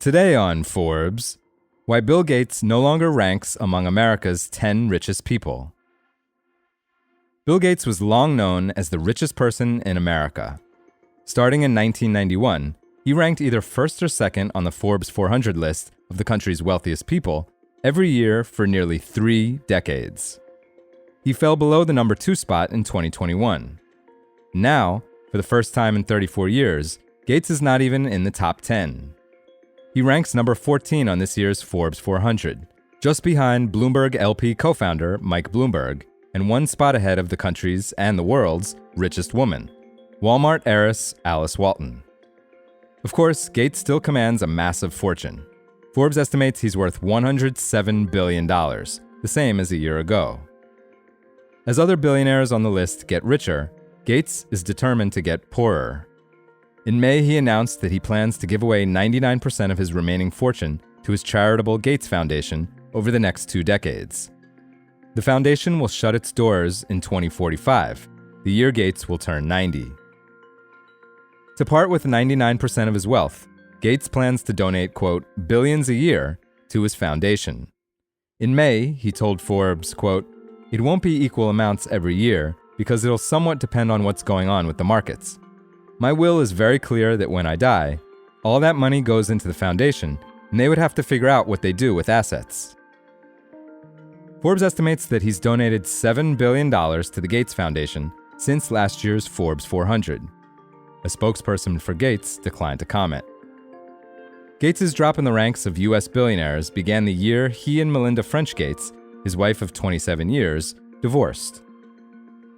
Today on Forbes, why Bill Gates no longer ranks among America's 10 richest people. Bill Gates was long known as the richest person in America. Starting in 1991, he ranked either first or second on the Forbes 400 list of the country's wealthiest people every year for nearly 3 decades. He fell below the number 2 spot in 2021. Now, for the first time in 34 years, Gates is not even in the top 10. He ranks number 14 on this year's Forbes 400, just behind Bloomberg LP co-founder Mike Bloomberg, and 1 spot ahead of the country's and the world's richest woman, Walmart heiress Alice Walton. Of course, Gates still commands a massive fortune. Forbes estimates he's worth $107 billion, the same as a year ago. As other billionaires on the list get richer, Gates is determined to get poorer. In May, he announced that he plans to give away 99% of his remaining fortune to his charitable Gates Foundation over the next 2 decades. The foundation will shut its doors in 2045, the year Gates will turn 90. To part with 99% of his wealth, Gates plans to donate, quote, billions a year to his foundation. In May, he told Forbes, quote, "It won't be equal amounts every year because it'll somewhat depend on what's going on with the markets. My will is very clear that when I die, all that money goes into the foundation, and they would have to figure out what they do with assets." Forbes estimates that he's donated $7 billion to the Gates Foundation since last year's Forbes 400. A spokesperson for Gates declined to comment. Gates' drop in the ranks of U.S. billionaires began the year he and Melinda French Gates, his wife of 27 years, divorced.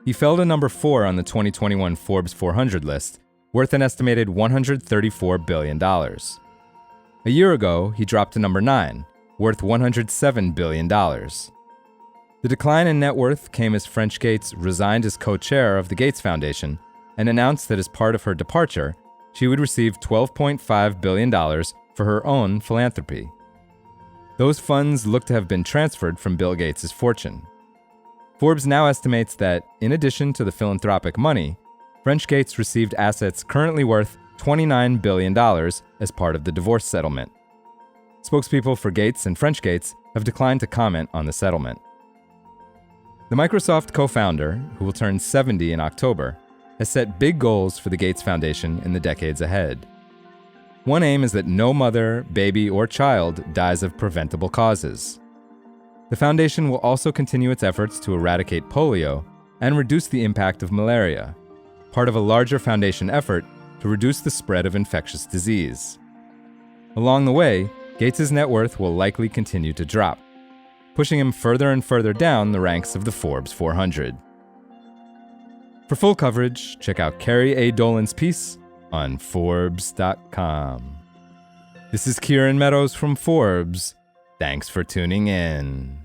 He fell to number 4 on the 2021 Forbes 400 list, worth an estimated $134 billion. A year ago, he dropped to number 9, worth $107 billion. The decline in net worth came as French Gates resigned as co-chair of the Gates Foundation and announced that as part of her departure, she would receive $12.5 billion for her own philanthropy. Those funds look to have been transferred from Bill Gates' fortune. Forbes now estimates that, in addition to the philanthropic money, French Gates received assets currently worth $29 billion as part of the divorce settlement. Spokespeople for Gates and French Gates have declined to comment on the settlement. The Microsoft co-founder, who will turn 70 in October, has set big goals for the Gates Foundation in the decades ahead. One aim is that no mother, baby, or child dies of preventable causes. The foundation will also continue its efforts to eradicate polio and reduce the impact of malaria, part of a larger foundation effort to reduce the spread of infectious disease. Along the way, Gates' net worth will likely continue to drop, pushing him further and further down the ranks of the Forbes 400. For full coverage, check out Carrie A. Dolan's piece on Forbes.com. This is Kieran Meadows from Forbes. Thanks for tuning in.